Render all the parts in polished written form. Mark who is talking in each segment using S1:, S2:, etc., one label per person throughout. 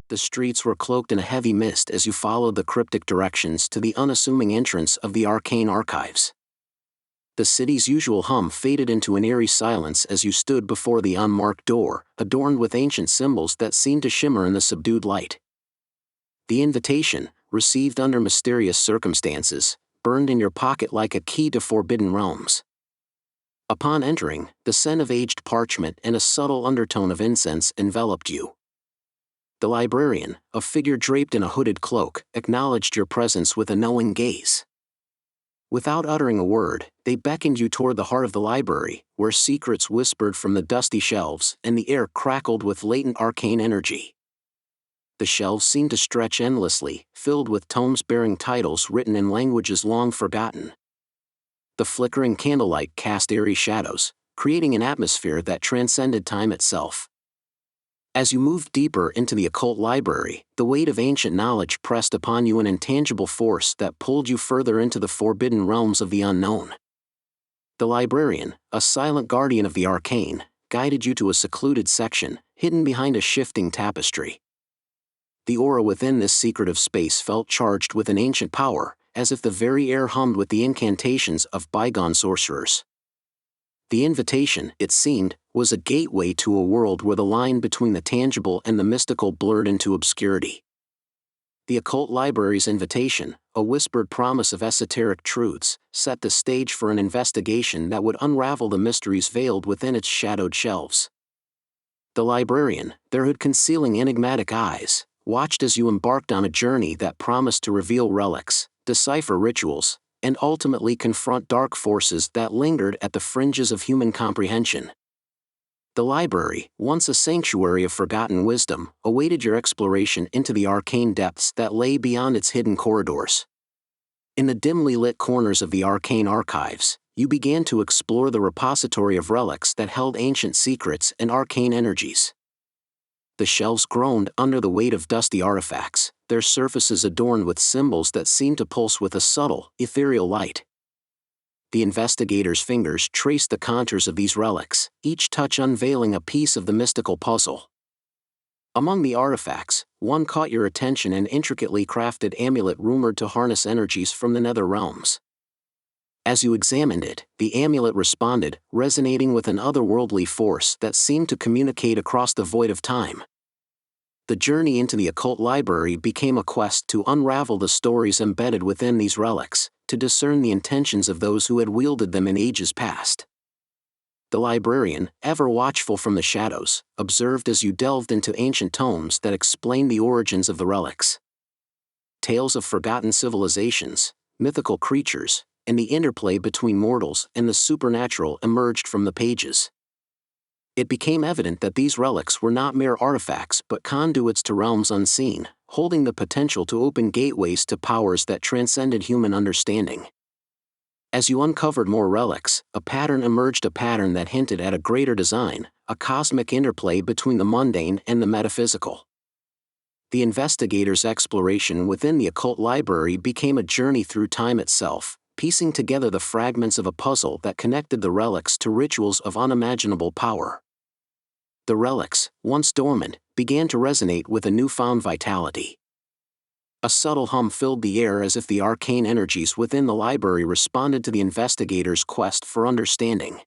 S1: The streets were cloaked in a heavy mist as you followed the cryptic directions to the unassuming entrance of the Arcane Archives. The city's usual hum faded into an eerie silence as you stood before the unmarked door, adorned with ancient symbols that seemed to shimmer in the subdued light. The invitation, received under mysterious circumstances, burned in your pocket like a key to forbidden realms. Upon entering, the scent of aged parchment and a subtle undertone of incense enveloped you. The librarian, a figure draped in a hooded cloak, acknowledged your presence with a knowing gaze. Without uttering a word, they beckoned you toward the heart of the library, where secrets whispered from the dusty shelves and the air crackled with latent arcane energy. The shelves seemed to stretch endlessly, filled with tomes bearing titles written in languages long forgotten. The flickering candlelight cast eerie shadows, creating an atmosphere that transcended time itself. As you moved deeper into the occult library, the weight of ancient knowledge pressed upon you, an intangible force that pulled you further into the forbidden realms of the unknown. The librarian, a silent guardian of the arcane, guided you to a secluded section, hidden behind a shifting tapestry. The aura within this secretive space felt charged with an ancient power, as if the very air hummed with the incantations of bygone sorcerers. The invitation, it seemed, was a gateway to a world where the line between the tangible and the mystical blurred into obscurity. The occult library's invitation, a whispered promise of esoteric truths, set the stage for an investigation that would unravel the mysteries veiled within its shadowed shelves. The librarian, their hood concealing enigmatic eyes, watched as you embarked on a journey that promised to reveal relics, decipher rituals, and ultimately confront dark forces that lingered at the fringes of human comprehension. The library, once a sanctuary of forgotten wisdom, awaited your exploration into the arcane depths that lay beyond its hidden corridors. In the dimly lit corners of the Arcane Archives, you began to explore the repository of relics that held ancient secrets and arcane energies. The shelves groaned under the weight of dusty artifacts, their surfaces adorned with symbols that seemed to pulse with a subtle, ethereal light. The investigator's fingers traced the contours of these relics, each touch unveiling a piece of the mystical puzzle. Among the artifacts, one caught your attention: an intricately crafted amulet rumored to harness energies from the nether realms. As you examined it, the amulet responded, resonating with an otherworldly force that seemed to communicate across the void of time. The journey into the occult library became a quest to unravel the stories embedded within these relics, to discern the intentions of those who had wielded them in ages past. The librarian, ever watchful from the shadows, observed as you delved into ancient tomes that explained the origins of the relics. Tales of forgotten civilizations, mythical creatures, and the interplay between mortals and the supernatural emerged from the pages. It became evident that these relics were not mere artifacts but conduits to realms unseen, holding the potential to open gateways to powers that transcended human understanding. As you uncovered more relics, a pattern emerged, a pattern that hinted at a greater design, a cosmic interplay between the mundane and the metaphysical. The investigator's exploration within the occult library became a journey through time itself, piecing together the fragments of a puzzle that connected the relics to rituals of unimaginable power. The relics, once dormant, began to resonate with a newfound vitality. A subtle hum filled the air as if the arcane energies within the library responded to the investigator's quest for understanding.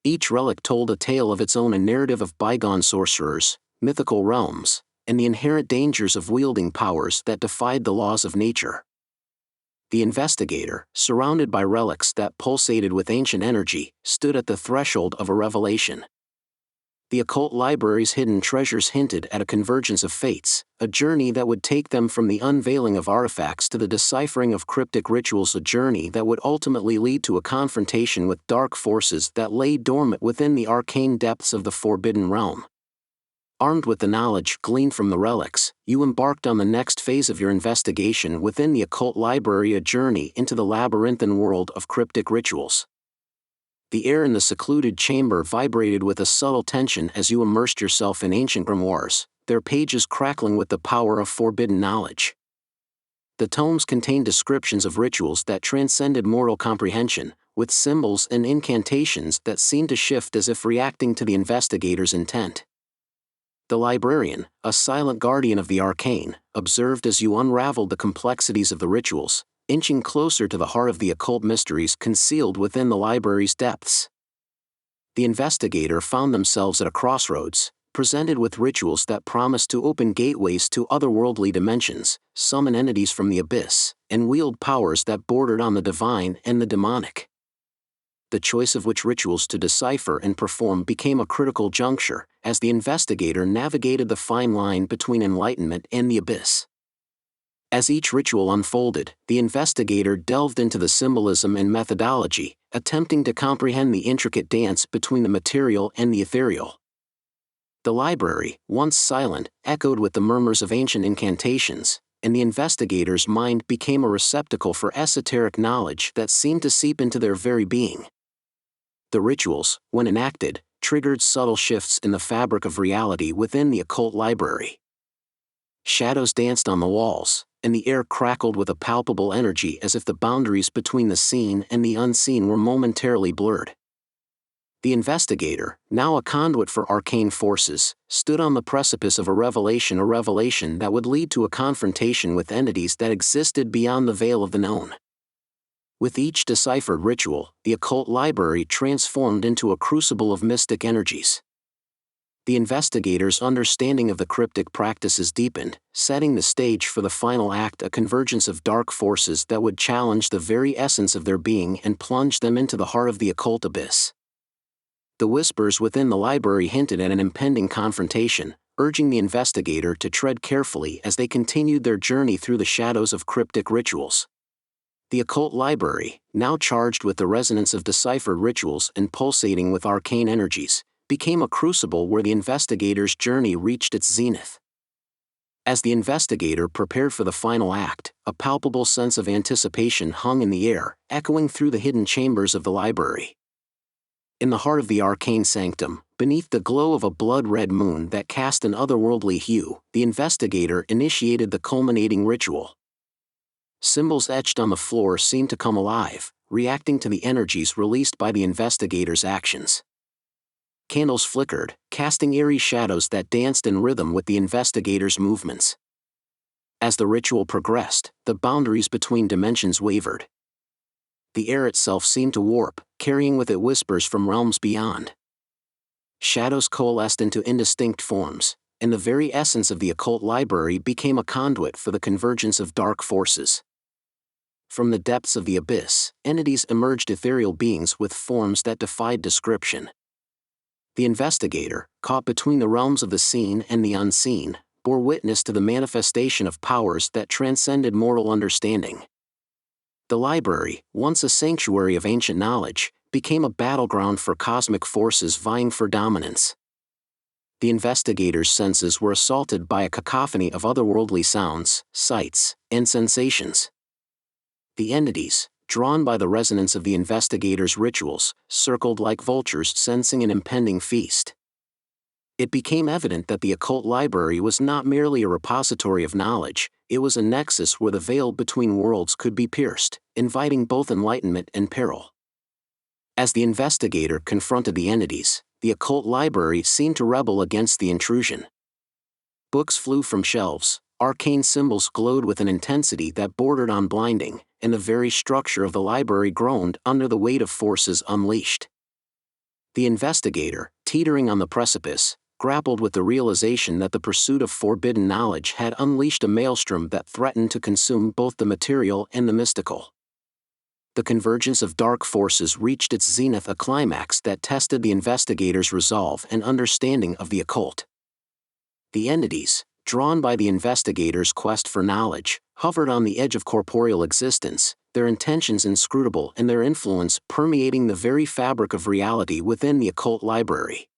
S1: Each relic told a tale of its own, a narrative of bygone sorcerers, mythical realms, and the inherent dangers of wielding powers that defied the laws of nature. The investigator, surrounded by relics that pulsated with ancient energy, stood at the threshold of a revelation. The occult library's hidden treasures hinted at a convergence of fates, a journey that would take them from the unveiling of artifacts to the deciphering of cryptic rituals, a journey that would ultimately lead to a confrontation with dark forces that lay dormant within the arcane depths of the forbidden realm. Armed with the knowledge gleaned from the relics, you embarked on the next phase of your investigation within the occult library, a journey into the labyrinthine world of cryptic rituals. The air in the secluded chamber vibrated with a subtle tension as you immersed yourself in ancient grimoires, their pages crackling with the power of forbidden knowledge. The tomes contained descriptions of rituals that transcended mortal comprehension, with symbols and incantations that seemed to shift as if reacting to the investigator's intent. The librarian, a silent guardian of the arcane, observed as you unraveled the complexities of the rituals, inching closer to the heart of the occult mysteries concealed within the library's depths. The investigator found themselves at a crossroads, presented with rituals that promised to open gateways to otherworldly dimensions, summon entities from the abyss, and wield powers that bordered on the divine and the demonic. The choice of which rituals to decipher and perform became a critical juncture, as the investigator navigated the fine line between enlightenment and the abyss. As each ritual unfolded, the investigator delved into the symbolism and methodology, attempting to comprehend the intricate dance between the material and the ethereal. The library, once silent, echoed with the murmurs of ancient incantations, and the investigator's mind became a receptacle for esoteric knowledge that seemed to seep into their very being. The rituals, when enacted, triggered subtle shifts in the fabric of reality within the occult library. Shadows danced on the walls, and the air crackled with a palpable energy as if the boundaries between the seen and the unseen were momentarily blurred. The investigator, now a conduit for arcane forces, stood on the precipice of a revelation that would lead to a confrontation with entities that existed beyond the veil of the known. With each deciphered ritual, the occult library transformed into a crucible of mystic energies. The investigator's understanding of the cryptic practices deepened, setting the stage for the final act, a convergence of dark forces that would challenge the very essence of their being and plunge them into the heart of the occult abyss. The whispers within the library hinted at an impending confrontation, urging the investigator to tread carefully as they continued their journey through the shadows of cryptic rituals. The occult library, now charged with the resonance of deciphered rituals and pulsating with arcane energies, became a crucible where the investigator's journey reached its zenith. As the investigator prepared for the final act, a palpable sense of anticipation hung in the air, echoing through the hidden chambers of the library. In the heart of the arcane sanctum, beneath the glow of a blood-red moon that cast an otherworldly hue, the investigator initiated the culminating ritual. Symbols etched on the floor seemed to come alive, reacting to the energies released by the investigator's actions. Candles flickered, casting eerie shadows that danced in rhythm with the investigator's movements. As the ritual progressed, the boundaries between dimensions wavered. The air itself seemed to warp, carrying with it whispers from realms beyond. Shadows coalesced into indistinct forms, and the very essence of the occult library became a conduit for the convergence of dark forces. From the depths of the abyss, entities emerged, ethereal beings with forms that defied description. The investigator, caught between the realms of the seen and the unseen, bore witness to the manifestation of powers that transcended mortal understanding. The library, once a sanctuary of ancient knowledge, became a battleground for cosmic forces vying for dominance. The investigator's senses were assaulted by a cacophony of otherworldly sounds, sights, and sensations. The entities, drawn by the resonance of the investigator's rituals, circled like vultures sensing an impending feast. It became evident that the occult library was not merely a repository of knowledge, it was a nexus where the veil between worlds could be pierced, inviting both enlightenment and peril. As the investigator confronted the entities, the occult library seemed to rebel against the intrusion. Books flew from shelves, arcane symbols glowed with an intensity that bordered on blinding, and the very structure of the library groaned under the weight of forces unleashed. The investigator, teetering on the precipice, grappled with the realization that the pursuit of forbidden knowledge had unleashed a maelstrom that threatened to consume both the material and the mystical. The convergence of dark forces reached its zenith, a climax that tested the investigator's resolve and understanding of the occult. The entities, drawn by the investigator's quest for knowledge, hovered on the edge of corporeal existence, their intentions inscrutable and their influence permeating the very fabric of reality within the occult library.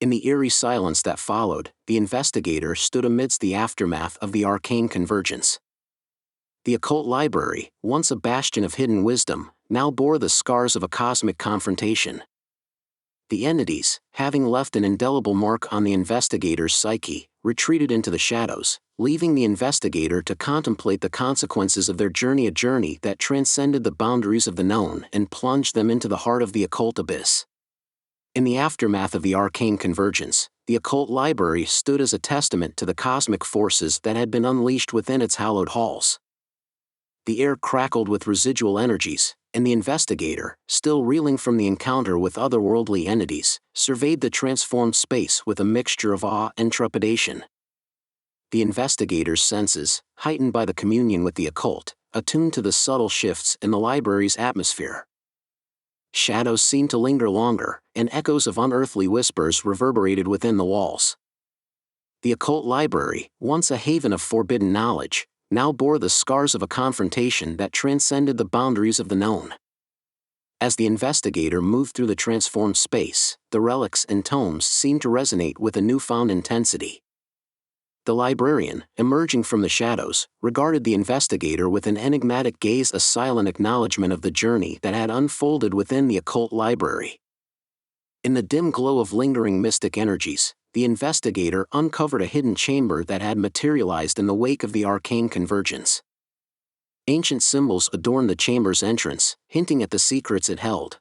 S1: In the eerie silence that followed, the investigator stood amidst the aftermath of the arcane convergence. The occult library, once a bastion of hidden wisdom, now bore the scars of a cosmic confrontation. The entities, having left an indelible mark on the investigator's psyche, retreated into the shadows, leaving the investigator to contemplate the consequences of their journey, a journey that transcended the boundaries of the known and plunged them into the heart of the occult abyss. In the aftermath of the arcane convergence, The occult library stood as a testament to the cosmic forces that had been unleashed within its hallowed halls. The air crackled with residual energies, and the investigator, still reeling from the encounter with otherworldly entities, surveyed the transformed space with a mixture of awe and trepidation. The investigator's senses, heightened by the communion with the occult, attuned to the subtle shifts in the library's atmosphere. Shadows seemed to linger longer, and echoes of unearthly whispers reverberated within the walls. The occult library, once a haven of forbidden knowledge, now bore the scars of a confrontation that transcended the boundaries of the known. As the investigator moved through the transformed space, the relics and tomes seemed to resonate with a newfound intensity. The librarian, emerging from the shadows, regarded the investigator with an enigmatic gaze, a silent acknowledgement of the journey that had unfolded within the occult library. In the dim glow of lingering mystic energies, the investigator uncovered a hidden chamber that had materialized in the wake of the arcane convergence. Ancient symbols adorned the chamber's entrance, hinting at the secrets it held.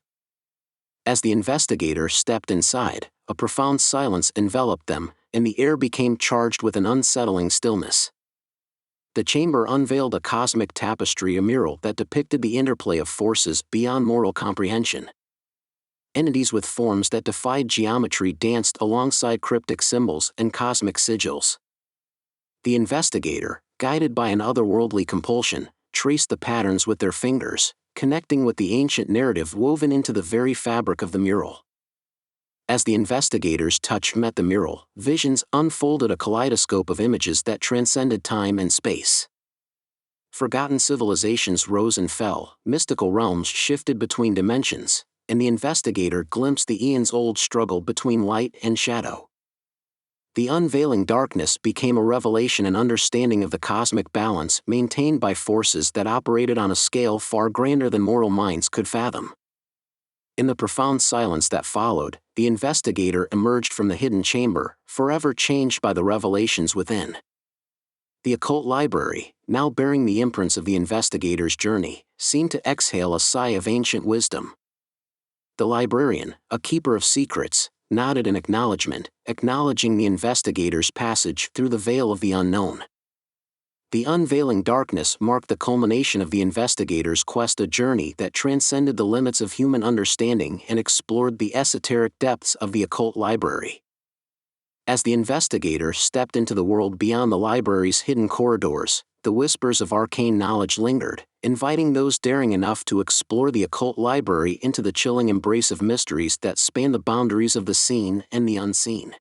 S1: As the investigator stepped inside, a profound silence enveloped them, and the air became charged with an unsettling stillness. The chamber unveiled a cosmic tapestry, a mural that depicted the interplay of forces beyond mortal comprehension. Entities with forms that defied geometry danced alongside cryptic symbols and cosmic sigils. The investigator, guided by an otherworldly compulsion, traced the patterns with their fingers, connecting with the ancient narrative woven into the very fabric of the mural. As the investigator's touch met the mural, visions unfolded, a kaleidoscope of images that transcended time and space. Forgotten civilizations rose and fell, mystical realms shifted between dimensions, and the investigator glimpsed the eons-old struggle between light and shadow. The unveiling darkness became a revelation, an understanding of the cosmic balance maintained by forces that operated on a scale far grander than mortal minds could fathom. In the profound silence that followed, the investigator emerged from the hidden chamber, forever changed by the revelations within. The occult library, now bearing the imprints of the investigator's journey, seemed to exhale a sigh of ancient wisdom. The librarian, a keeper of secrets, nodded in acknowledgement, acknowledging the investigator's passage through the veil of the unknown. The unveiling darkness marked the culmination of the investigator's quest, a journey that transcended the limits of human understanding and explored the esoteric depths of the occult library. As the investigator stepped into the world beyond the library's hidden corridors, the whispers of arcane knowledge lingered, inviting those daring enough to explore the occult library into the chilling embrace of mysteries that span the boundaries of the seen and the unseen.